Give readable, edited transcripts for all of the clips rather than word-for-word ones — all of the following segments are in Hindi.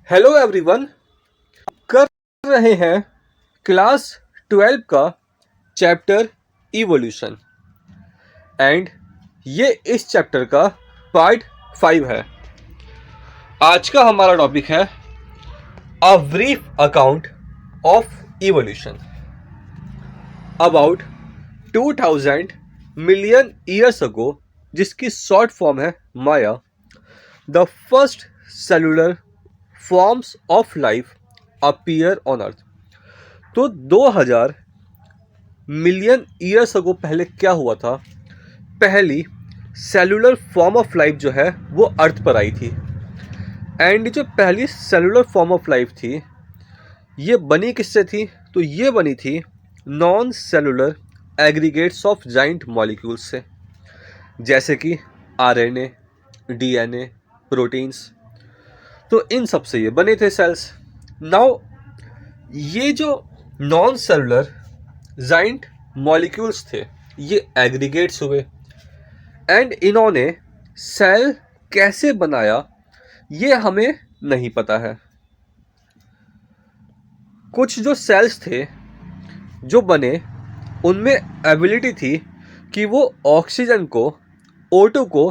Hello everyone. कर रहे हैं क्लास 12 का चैप्टर इवोल्यूशन एंड ये इस चैप्टर का पार्ट 5 है। आज का हमारा टॉपिक है a brief account of evolution. About 2000 million years ago, जिसकी शॉर्ट फॉर्म है माया, the first cellular forms of life appear on earth. तो 2000 मिलियन ईयर्स अगो पहले क्या हुआ था? पहली सेलुलर फॉर्म ऑफ लाइफ जो है वो अर्थ पर आई थी। एंड जो पहली सेलुलर फॉर्म ऑफ लाइफ थी ये बनी किससे थी? तो ये बनी थी non cellular aggregates of giant molecules से, जैसे कि आरएनए, डीएनए, प्रोटीन्स। तो इन सब से ये बने थे सेल्स। नाउ ये जो नॉन सेलुलर जाइंट मॉलिक्यूल्स थे ये एग्रीगेट्स हुए एंड इन्होंने सेल कैसे बनाया ये हमें नहीं पता है। कुछ जो सेल्स थे जो बने उनमें एबिलिटी थी कि वो ऑक्सीजन को, O2 को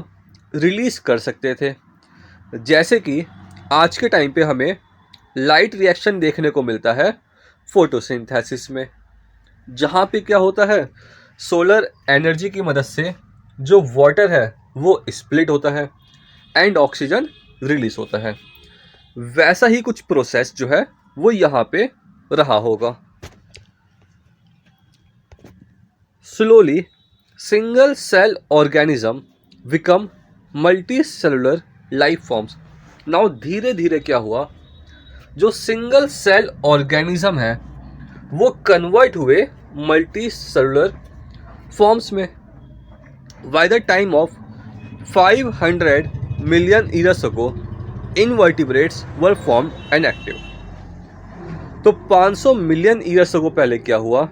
रिलीज कर सकते थे, जैसे कि आज के टाइम पे हमें लाइट रिएक्शन देखने को मिलता है फोटोसिंथेसिस में, जहाँ पे क्या होता है, सोलर एनर्जी की मदद से जो वाटर है वो स्प्लिट होता है एंड ऑक्सीजन रिलीज होता है। वैसा ही कुछ प्रोसेस जो है वो यहाँ पे रहा होगा। Slowly single cell organism become multicellular life forms. Now धीरे धीरे क्या हुआ, जो सिंगल सेल ऑर्गेनिज्म है वो कन्वर्ट हुए मल्टी सेलुलर फॉर्म्स में। By the time of 500 million years ago invertebrates were formed and active. तो 500 मिलियन ईयर्स अगो पहले क्या हुआ,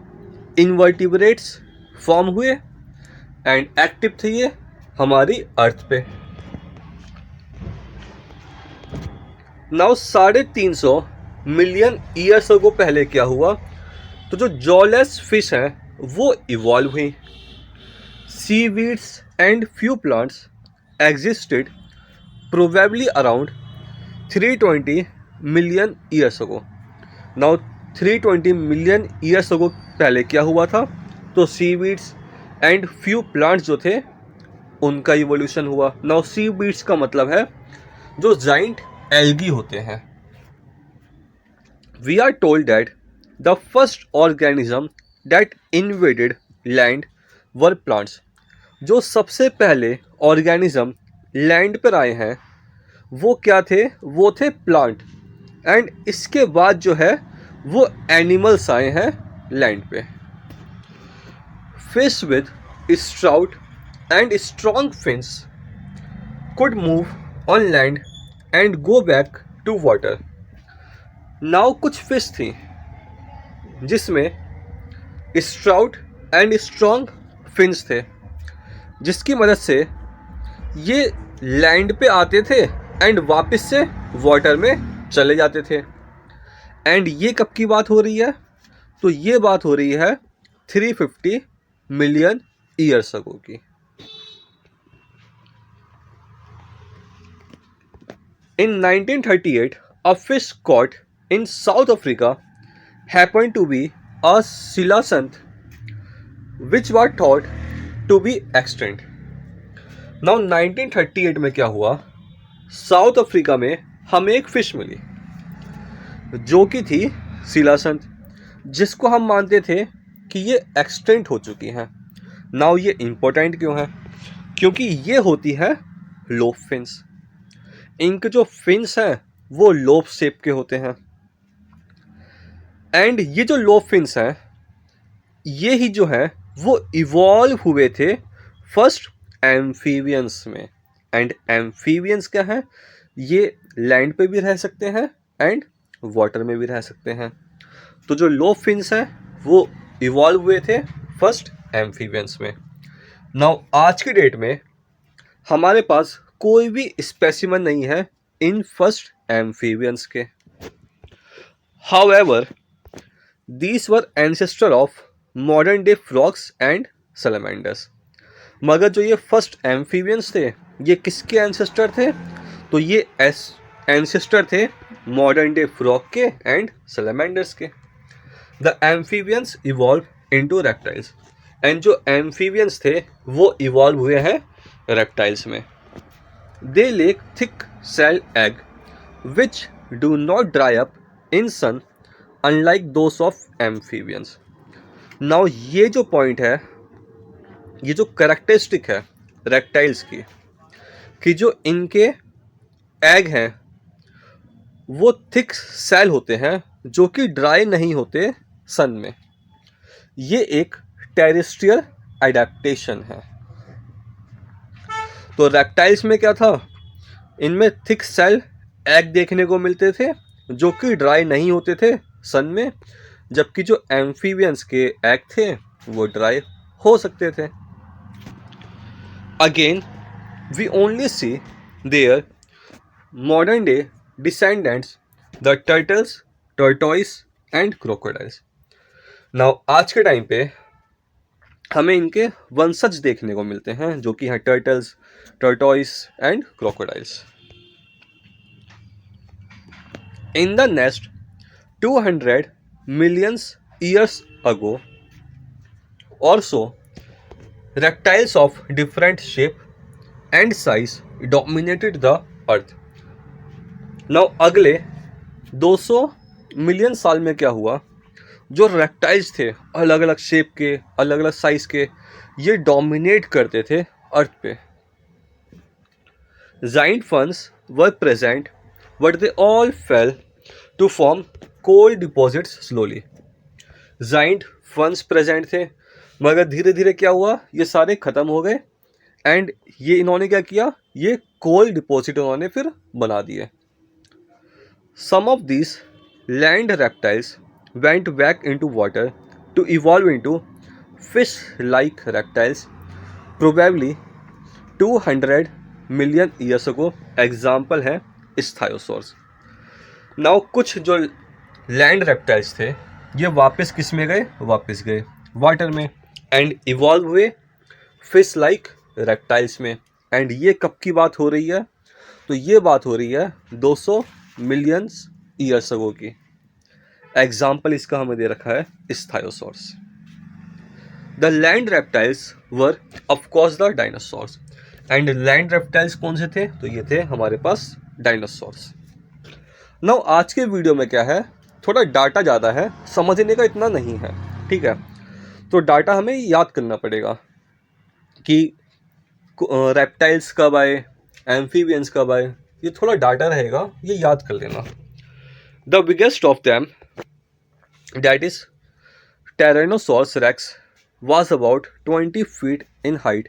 इनवर्टिब्रेट्स फॉर्म हुए एंड एक्टिव थे ये हमारी अर्थ पे। नाउ 350 मिलियन ईयर्स अगो पहले क्या हुआ, तो जो जॉलेस फिश हैं वो इवॉल्व हुई। Seaweeds and few plants existed probably around 320 million years ago. Now 320 million years अगो पहले क्या हुआ था, तो सीवीड्स एंड फ्यू प्लांट्स जो थे उनका इवोल्यूशन हुआ। नाउ सीवीड्स का मतलब है जो जाइंट एल्गी होते हैं। We are told that the first organism that invaded land were plants. जो सबसे पहले ऑर्गेनिज्म लैंड पर आए हैं वो क्या थे? वो थे प्लांट। एंड इसके बाद जो है वो एनिमल्स आए हैं लैंड पे। Fish with stout and strong fins could move on land and go back to water. Now कुछ फिश थी जिसमें स्ट्राउट एंड स्ट्रॉन्ग फिन्स थे, जिसकी मदद से ये लैंड पे आते थे एंड वापस से वाटर में चले जाते थे। एंड ये कब की बात हो रही है? तो ये बात हो रही है 350 मिलियन ईयर्स अगो की। In 1938, a fish caught in South Africa happened to be a coelacanth, which was thought to be extinct. Now 1938 में क्या हुआ, साउथ अफ्रीका में हमें एक फिश मिली जो कि थी सीलासंथ, जिसको हम मानते थे कि ये एक्सटेंट हो चुकी हैं। नाउ ये इम्पोर्टेंट क्यों है? क्योंकि ये होती है लोब फिन्स। इनके जो फिन्स हैं वो लोब शेप के होते हैं एंड ये जो लोब फिन्स हैं ये ही जो है वो इवॉल्व हुए थे फर्स्ट एम्फीबियंस में। एंड एम्फीबियंस क्या है? ये लैंड पे भी रह सकते हैं एंड वाटर में भी रह सकते हैं। तो जो लोब फिन्स हैं वो इवॉल्व हुए थे फर्स्ट एम्फीबियंस में। नाउ आज की डेट में हमारे पास कोई भी स्पेसिमन नहीं है इन फर्स्ट एम्फीबियंस के। However, these were ancestor of modern day frogs and salamanders. मगर जो ये फर्स्ट एम्फीबियंस थे, ये किसके एंसेस्टर थे? तो ये एंसेस्टर थे मॉडर्न डे फ्रॉग के एंड सैलमेंडर्स के. The amphibians evolve into reptiles. And जो एम्फीबियंस थे वो इवॉल्व हुए हैं रेप्टाइल्स में. They lack thick shell egg which do not dry up in sun unlike those of amphibians. Now ये जो पॉइंट है, ये जो कैरेक्टरिस्टिक है रेप्टाइल्स की, कि जो इनके एग हैं वो थिक सेल होते हैं जो कि ड्राई नहीं होते सन में. ये एक टेरेस्ट्रियल एडेप्टेशन है. तो रेप्टाइल्स में क्या था? इनमें थिक सेल एग देखने को मिलते थे जो कि ड्राई नहीं होते थे सन में, जबकि जो एम्फीबियंस के एग थे वो ड्राई हो सकते थे. Again we only see their modern day descendants the turtles, tortoise and crocodiles. Now आज के टाइम पे हमें इनके वंशज देखने को मिलते हैं जो कि हैं turtles, tortoise and crocodiles. In the nest 200 million years ago or so, reptiles of different shape and size dominated the earth. Now अगले 200 मिलियन साल में क्या हुआ? जो रेप्टाइल्स थे अलग अलग शेप के, अलग अलग साइज के, ये डोमिनेट करते थे अर्थ पे. Giant ferns were present, but they all fell to form coal deposits slowly. Giant ferns present थे, मगर धीरे धीरे क्या हुआ? ये सारे खत्म हो गए एंड ये इन्होंने क्या किया? ये कोल डिपॉजिट इन्होंने फिर बना दिए. Some of these land reptiles went back into water to evolve into fish-like reptiles, probably 200 million years ago. Example है स्टायोसोर्स. नाउ कुछ जो लैंड रेप्टाइल्स थे ये वापस किस में गए? वापस गए वाटर में एंड इवॉल्व हुए फिश लाइक रेप्टाइल्स में. एंड ये कब की बात हो रही है? तो ये बात हो रही है 200 मिलियन ईयर्स अगो की. एग्जाम्पल इसका हमें दे रखा है स्टायोसोर्स. The land reptiles were of course the dinosaurs. And land reptiles कौन से थे? तो ये थे हमारे पास डायनासोर्स. नाउ आज के वीडियो में क्या है, थोड़ा डाटा ज़्यादा है, समझने का इतना नहीं है, ठीक है. तो डाटा हमें याद करना पड़ेगा कि रेप्टाइल्स कब आए, एम्फीबियंस कब आए, ये थोड़ा डाटा रहेगा, ये याद कर लेना. The biggest of them that is tyrannosaurus rex was about 20 feet in height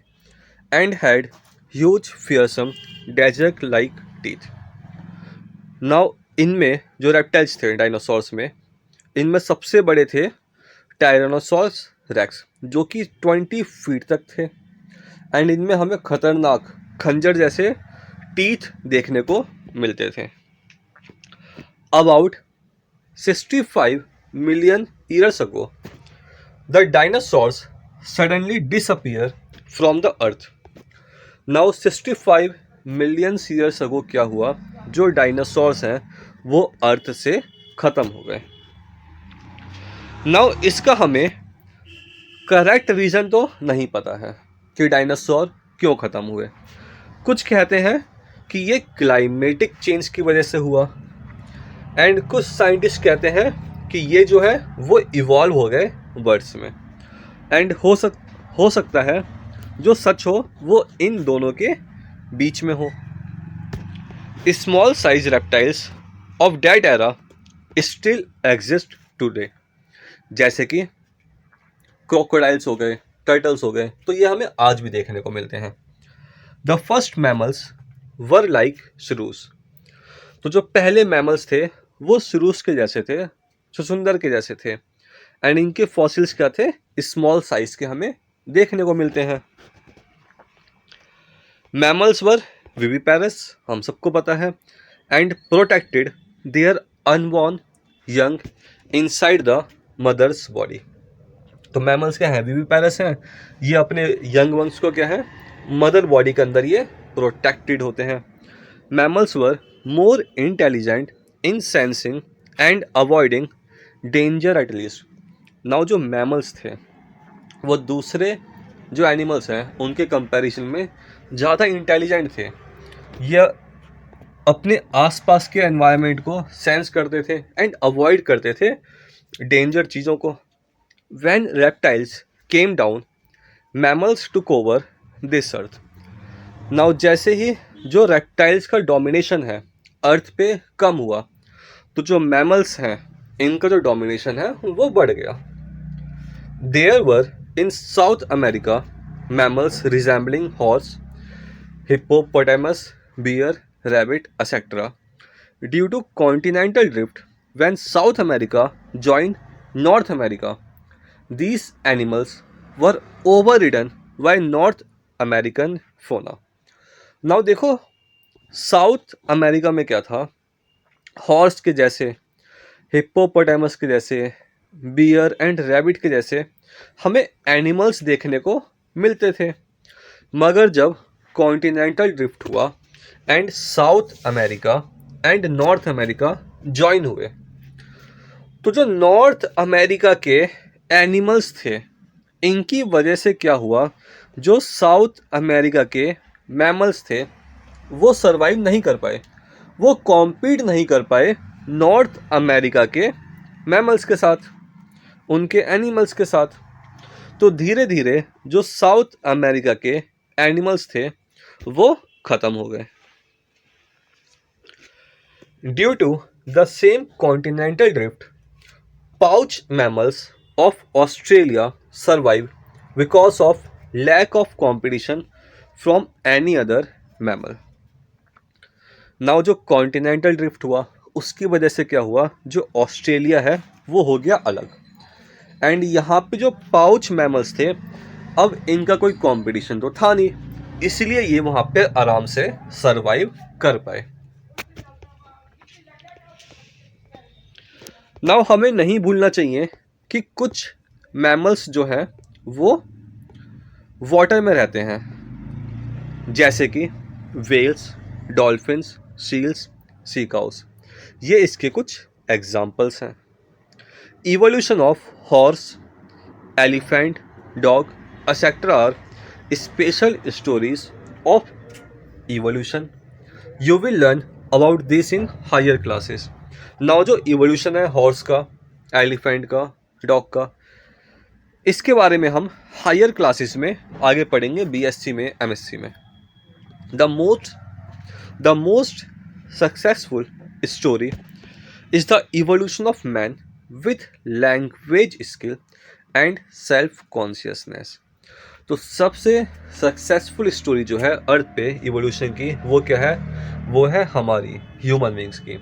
and had huge fearsome desert-like teeth. Now इनमें जो रेप्टाइल्स थे डायनासोर्स में, इनमें सबसे बड़े थे टायरेनोसॉरस रेक्स जो कि 20 फीट तक थे एंड इनमें हमें खतरनाक खंजर जैसे टीथ देखने को मिलते थे. About 65 million years ago, the dinosaurs suddenly disappear from the earth. Now 65 million years ago क्या हुआ? जो डायनासोर्स हैं वो अर्थ से ख़त्म हो गए. नाउ इसका हमें करेक्ट रीज़न तो नहीं पता है कि डायनासोर क्यों ख़त्म हुए. कुछ कहते हैं कि ये क्लाइमेटिक चेंज की वजह से हुआ एंड कुछ साइंटिस्ट कहते हैं कि ये जो है वो इवॉल्व हो गए बर्ड्स में. एंड हो सकता है जो सच हो वो इन दोनों के बीच में हो. Small size reptiles of that era still exist today, जैसे कि क्रोकोडाइल्स हो गए, टर्टल्स हो गए, तो ये हमें आज भी देखने को मिलते हैं. The first mammals were like shrews. तो जो पहले मैमल्स थे वो श्रूस के जैसे थे, छुछुंदर के जैसे थे एंड इनके फॉसिल्स क्या थे? स्मॉल साइज के हमें देखने को मिलते हैं. मैमल्स वर विविपेरस, हम सबको पता है, and protected their unborn young inside the mother's body. तो मैमल्स क्या हैं, विविपेरस हैं, ये अपने यंग वंस को क्या है मदर बॉडी के अंदर ये प्रोटेक्टेड होते हैं। Mammals were more intelligent in sensing and avoiding danger at least. Now जो मैमल्स थे वो दूसरे जो एनिमल्स हैं उनके कंपैरिजन में ज़्यादा इंटेलिजेंट थे। यह अपने आसपास के एनवायरनमेंट को सेंस करते थे एंड अवॉइड करते थे डेंजर चीज़ों को। When reptiles came down mammals took over this earth. Now जैसे ही जो रेप्टाइल्स का डोमिनेशन है अर्थ पे कम हुआ तो जो मैमल्स हैं इनका जो डोमिनेशन है वो बढ़ गया। There were in South America mammals resembling horse, hippopotamus, bear, rabbit, etc. Due to continental drift, when South America joined North America, these animals were overridden by North American fauna. Now देखो साउथ अमेरिका में क्या था, हॉर्स के जैसे, हिप्पोपोटामस के जैसे, बियर एंड रैबिट के जैसे हमें एनिमल्स देखने को मिलते थे। मगर जब कॉन्टिनेंटल ड्रिफ्ट हुआ and south America and north America join हुए तो जो नॉर्थ अमेरिका के एनिमल्स थे इनकी वजह से क्या हुआ, जो साउथ अमेरिका के मैमल्स थे वो सरवाइव नहीं कर पाए, वो कॉम्पीट नहीं कर पाए नॉर्थ अमेरिका के मैमल्स के साथ, उनके एनिमल्स के साथ। तो धीरे धीरे जो साउथ अमेरिका के एनिमल्स थे वो खत्म हो गए। Due to the same continental drift pouch mammals of Australia survive because of lack of competition from any other mammal. Now जो कॉन्टिनेंटल ड्रिफ्ट हुआ उसकी वजह से क्या हुआ, जो ऑस्ट्रेलिया है वो हो गया अलग एंड यहाँ पे जो पाउच मैमल्स थे अब इनका कोई कंपटीशन तो था नहीं, इसलिए ये वहाँ पे आराम से सरवाइव कर पाए। नाउ हमें नहीं भूलना चाहिए कि कुछ मैमल्स जो हैं वो वाटर में रहते हैं, जैसे कि वेल्स, डॉल्फिन्स, सील्स, सी काउस, ये इसके कुछ एग्जाम्पल्स हैं। Evolution of horse, elephant, dog etc. are special stories of evolution. You will learn about this in higher classes. Now जो evolution है हॉर्स का, एलिफेंट का, डॉग का, इसके बारे में हम हायर क्लासेस में आगे पढ़ेंगे, बीएससी में, एमएससी में। The most successful story is the evolution of man with language skill and self consciousness. तो सबसे सक्सेसफुल स्टोरी जो है अर्थ पे इवोल्यूशन की वो क्या है, वो है हमारी ह्यूमन बींग्स की।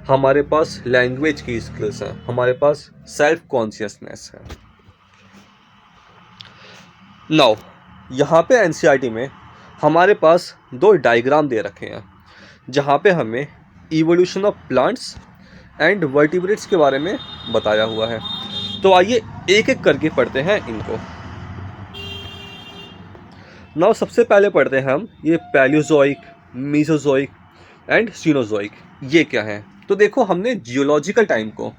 हमारे पास लैंग्वेज की स्किल्स हैं, हमारे पास सेल्फ कॉन्शियसनेस है। नाउ यहाँ पे एनसीईआरटी में हमारे पास दो डायग्राम दे रखे हैं जहाँ पे हमें evolution of plants and vertebrates के बारे में बताया हुआ है। तो आइए एक एक करके पढ़ते हैं इनको। नाउ सबसे पहले पढ़ते हैं हम ये पैलियोजोइक, मीसोजोइक एंड सीनोजोइक, ये क्या है। तो देखो हमने जियोलॉजिकल टाइम को,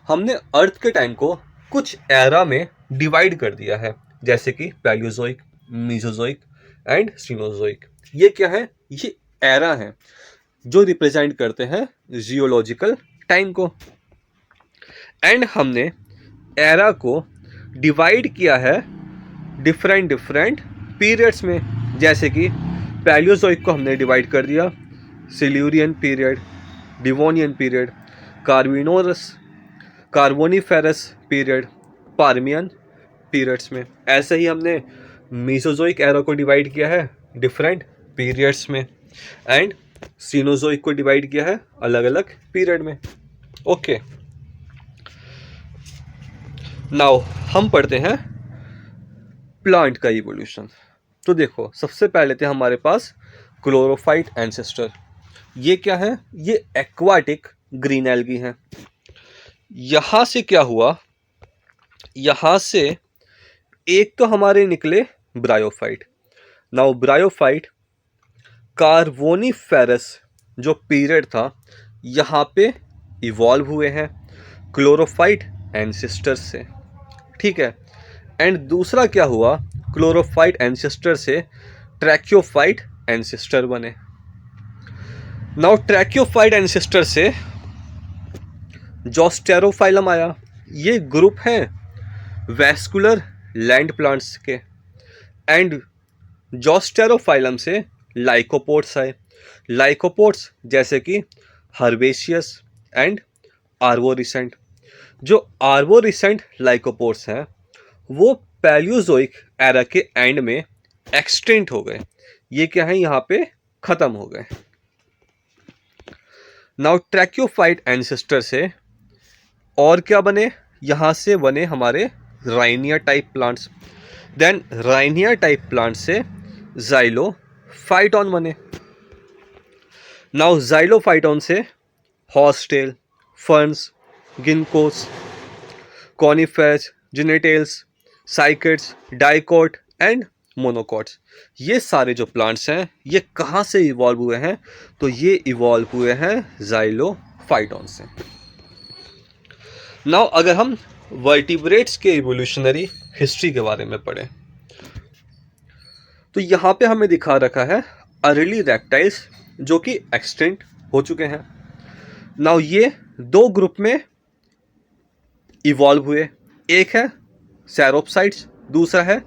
हमने अर्थ के टाइम को कुछ एरा में डिवाइड कर दिया है, जैसे कि पैलियोजोइक, मीसोजोइक एंड सीनोजोइक। ये क्या है, ये एरा हैं जो रिप्रेजेंट करते हैं जियोलॉजिकल टाइम को। एंड हमने एरा को डिवाइड किया है डिफरेंट पीरियड्स में, जैसे कि पैलियोजोइक को हमने डिवाइड कर दिया Silurian period, Devonian period, Carboniferous period, Permian periods में। ऐसे ही हमने मीसोजोइक एरा को डिवाइड किया है डिफरेंट पीरियड्स में एंड सीनोजोइक को डिवाइड किया है अलग अलग पीरियड में। ओके, नाउ हम पढ़ते हैं प्लांट का इवोल्यूशन। तो देखो सबसे पहले थे हमारे पास क्लोरोफाइट एंसेस्टर। ये क्या है, ये एक्वाटिक ग्रीन एल्गी हैं। यहां से क्या हुआ, यहां से एक तो हमारे निकले ब्रायोफाइट। नाउ ब्रायोफाइट कार्बोनिफेरस जो पीरियड था यहाँ पे इवॉल्व हुए हैं क्लोरोफाइट एंसेस्टर से, ठीक है। एंड दूसरा क्या हुआ, क्लोरोफाइट एंसेस्टर से ट्रैक्योफाइट एंसेस्टर बने। नाउ ट्रैक्योफाइट एंसेस्टर से जोस्टेरोफाइलम आया। ये ग्रुप हैं वैस्कुलर लैंड प्लांट्स के। एंड जोस्टेरोफाइलम से लाइकोपोड्स आए। लाइकोपोड्स जैसे कि हर्बेशियस एंड आर्बोरिसेंट। जो आर्बोरिसेंट लाइकोपोड्स हैं वो पैलियोजोइक एरा के एंड में एक्सटिंक्ट हो गए। ये क्या है, यहाँ पे खत्म हो गए। नाउ ट्रैक्योफाइट एंसेस्टर से और क्या बने, यहाँ से बने हमारे rhynia type plants. Then rhynia type plant से जाइलोफाइटॉन बने। नाउ जाइलोफाइटॉन से horsetail, ferns, ginkgos, conifers, gnetales, cycads, dicot and monocots, ये सारे जो प्लांट्स हैं ये कहाँ से इवॉल्व हुए हैं, तो ये इवॉल्व हुए हैं जाइलोफाइटॉन से। नाउ अगर हम वर्टिब्रेट्स के इवोल्यूशनरी हिस्ट्री के बारे में पढ़ें तो यहाँ पे हमें दिखा रखा है अर्ली रेप्टाइल्स जो कि एक्सटिंक्ट हो चुके हैं। नाउ ये दो ग्रुप में इवॉल्व हुए, एक है सैरोप्साइड्स, दूसरा है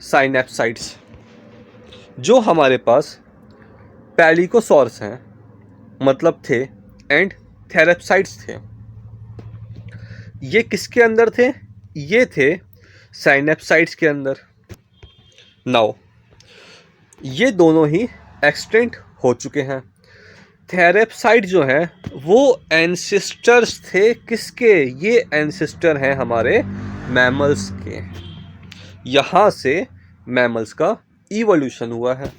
साइनेप्साइड्स। जो हमारे पास पैलिकोसॉर्स हैं मतलब थे एंड थेरेप्साइड्स थे, ये किसके अंदर थे, ये थे साइनेप्साइड्स के अंदर। नाउ ये दोनों ही एक्सटिंक्ट हो चुके हैं। थेरेप्साइड जो है वो एंसेस्टर्स थे किसके, ये एंसेस्टर हैं हमारे मैमल्स के। यहाँ से मैमल्स का इवोल्यूशन हुआ है।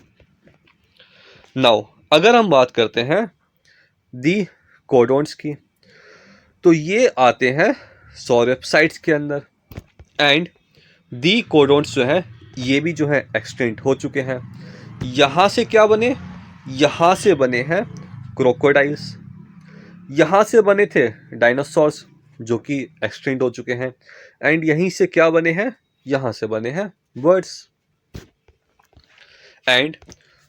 नाउ अगर हम बात करते हैं दी कोडोन्स की तो ये आते हैं सॉरेप्साइड्स के अंदर। एंड दी कोडोन्स जो है ये भी जो है एक्सटिंक्ट हो चुके हैं। यहाँ से क्या बने, यहाँ से बने हैं क्रोकोडाइल्स, यहाँ से बने थे डायनासोर्स जो कि एक्सटिंक्ट हो चुके हैं। एंड यहीं से क्या बने हैं, यहाँ से बने हैं बर्ड्स। एंड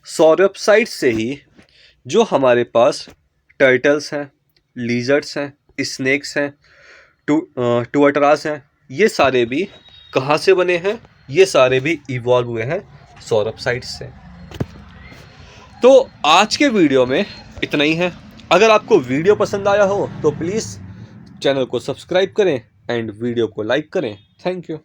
सॉरेप्साइड्स से ही जो हमारे पास टर्टल्स हैं, लीजर्ड्स हैं, स्नेक्स हैं, टुअटरास हैं, ये सारे भी कहाँ से बने हैं, ये सारे भी इवॉल्व हुए हैं सॉरेप्साइड्स से। तो आज के वीडियो में इतना ही है। अगर आपको वीडियो पसंद आया हो तो प्लीज़ चैनल को सब्सक्राइब करें एंड वीडियो को लाइक करें। Thank you.